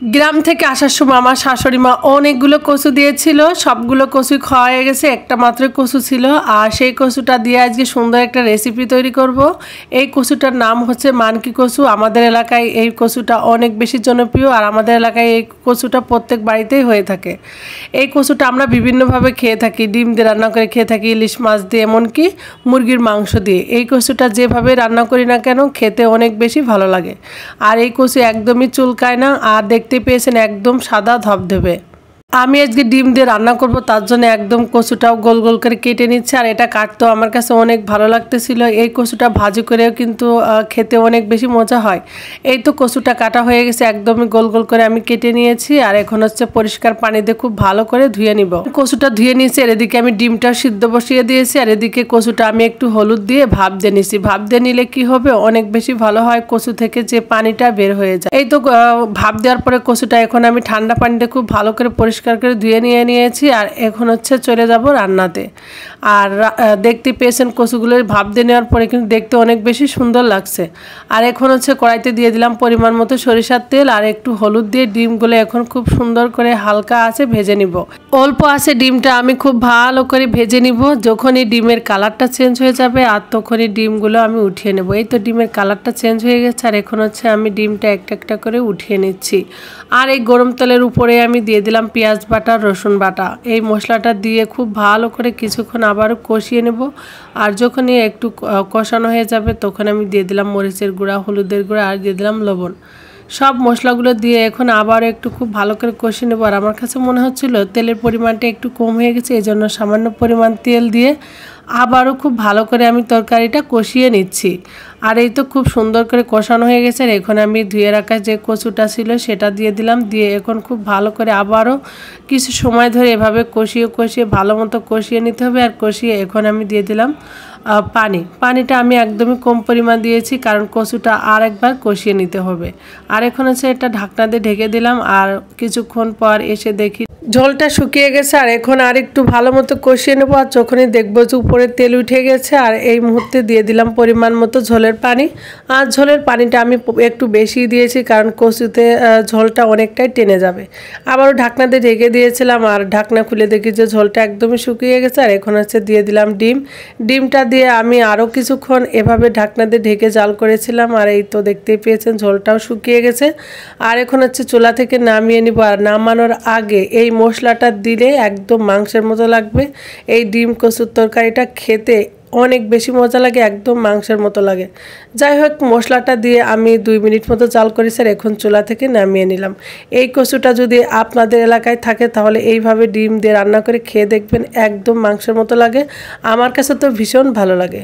গ্রাম থেকে আসার সময় আমার শাশুড়ি মা অনেকগুলো কচু দিয়েছিল, সবগুলো কচু খাওয়া হয়ে গেছে, একটা মাত্র কচু ছিল। আর সেই কচুটা দিয়ে আজকে সুন্দর একটা রেসিপি তৈরি করব। এই কচুটার নাম হচ্ছে মানকি কচু। আমাদের এলাকায় এই কচুটা অনেক বেশি জনপ্রিয়, আর আমাদের এলাকায় এই কচুটা প্রত্যেক বাড়িতেই হয়ে থাকে। এই কচুটা আমরা বিভিন্নভাবে খেয়ে থাকি, ডিম দিয়ে রান্না করে খেয়ে থাকি, ইলিশ মাছ দিয়ে, এমনকি মুরগির মাংস দিয়ে। এই কচুটা যেভাবে রান্না করি না কেন খেতে অনেক বেশি ভালো লাগে। আর এই কচু একদমই চুলকায় না, আর দেখতে পেয়েছেন একদম সাদা ধবধবে। আমি আজকে ডিম দিয়ে রান্না করব, তার জন্য একদম কচুটাও গোল গোল করে কেটে নিচ্ছে। আর এটা কাটতেও আমার কাছে অনেক ভালো লাগতেছিল। এই কচুটা ভাজি করেও কিন্তু খেতে অনেক বেশি মজা হয়। এই তো কচুটা কাটা হয়ে গেছে, একদমই গোল গোল করে আমি কেটে নিয়েছি। আর এখন হচ্ছে পরিষ্কার পানি দিয়ে খুব ভালো করে ধুয়ে নিব। কচুটা ধুয়ে নিয়েছি, আর এদিকে আমি ডিমটা সিদ্ধ বসিয়ে দিয়েছি। আর এদিকে কচুটা আমি একটু হলুদ দিয়ে ভাপ দিয়ে নিছি। ভাপ দিয়ে নিলে কি হবে, অনেক বেশি ভালো হয়, কচু থেকে যে পানিটা বের হয়ে যায়। এই তো ভাপ দেওয়ার পরে কচুটা এখন আমি ঠান্ডা পানিতে খুব ভালো করে পরিষ্কার করে ধুয়ে নিয়েছি। আর এখন হচ্ছে চলে যাব রান্নাতে। আর দেখতে পেয়েছেন কচুগুলোর ভাপ দিয়ে নেওয়ার পরে কিন্তু দেখতে অনেক বেশি সুন্দর লাগছে। আর এখন হচ্ছে কড়াইতে দিয়ে দিলাম পরিমাণ মতো সরিষার তেল, আর একটু হলুদ দিয়ে ডিমগুলো এখন খুব সুন্দর করে হালকা আছে ভেজে নিব। অল্প আছে ডিমটা আমি খুব ভালো করে ভেজে নিব। যখনই ডিমের কালারটা চেঞ্জ হয়ে যাবে আর তখনই ডিমগুলো আমি উঠিয়ে নেব। এই তো ডিমের কালারটা চেঞ্জ হয়ে গেছে, আর এখন হচ্ছে আমি ডিমটা একটা একটা করে উঠিয়ে নিচ্ছি। আর এই গরম তেলের উপরে আমি দিয়ে দিলাম পেঁয়াজ বাটা, রসুন বাটা। এই মশলাটা দিয়ে খুব ভালো করে কিছুক্ষণ আবারও কষিয়ে নেব। আর যখনই একটু কষানো হয়ে যাবে তখন আমি দিয়ে দিলাম মরিচের গুঁড়া, হলুদের গুঁড়া, আর দিয়ে দিলাম লবণ। সব মশলাগুলো দিয়ে এখন আবার একটু খুব ভালো করে কষিয়ে নেব। আর আমার কাছে মনে হচ্ছিল তেলের পরিমাণটা একটু কম হয়ে গেছে, এই জন্য সামান্য পরিমাণ তেল দিয়ে আবারও খুব ভালো করে আমি তরকারিটা কষিয়ে নিচ্ছি। আর এই তো খুব সুন্দর করে কষানো হয়ে গেছে। আর এখন আমি ধুয়ে রাখা যে কচুটা ছিল সেটা দিয়ে দিলাম, দিয়ে এখন খুব ভালো করে আবারও কিছু সময় ধরে এভাবে কষিয়ে ভালো মতো কষিয়ে নিতে হবে। আর কষিয়ে এখন আমি দিয়ে দিলাম পানিটা আমি একদমই কম পরিমাণ দিয়েছি, কারণ কচুটা আর একবার কষিয়ে নিতে হবে। আর এখন হচ্ছে এটা ঢাকনা দিয়ে ঢেকে দিলাম। আর কিছুক্ষণ পর এসে দেখি ঝোলটা শুকিয়ে গেছে। আর এখন আর একটু ভালো মতো কষিয়ে নেবো। আর যখনই দেখবো যে উপরে তেল উঠে গেছে, আর এই মুহূর্তে দিয়ে দিলাম পরিমাণ মতো ঝোলের পানি। আর ঝোলের পানিটা আমি একটু বেশি দিয়েছি, কারণ কচুতে ঝোলটা অনেকটাই টেনে যাবে। আবারও ঢাকনা দিয়ে ঢেকে দিয়েছিলাম, আর ঢাকনা খুলে দেখি যে ঝোলটা একদমই শুকিয়ে গেছে। আর এখন হচ্ছে দিয়ে দিলাম ডিমটা দিয়ে আমি আরও কিছুক্ষণ এভাবে ঢাকনা দিয়ে ঢেকে জাল করেছিলাম। আর এই তো দেখতেই পেয়েছেন ঝোলটাও শুকিয়ে গেছে। আর এখন হচ্ছে চুলা থেকে নামিয়ে নিব। আর নামানোর আগে এই মশলাটা দিলে একদম মাংসের মতো লাগবে। এই ডিম কচুর তরকারিটা খেতে অনেক বেশি মজা লাগে, একদম মাংসের মতো লাগে। যাই হোক, মশলাটা দিয়ে আমি 2 মিনিট মতো জাল করি স্যার, এখন চুলা থেকে নামিয়ে নিলাম। এই কচুটা যদি আপনাদের এলাকায় থাকে তাহলে এইভাবে ডিম দিয়ে রান্না করে খেয়ে দেখবেন, একদম মাংসের মতো লাগে। আমার কাছে তো ভীষণ ভালো লাগে।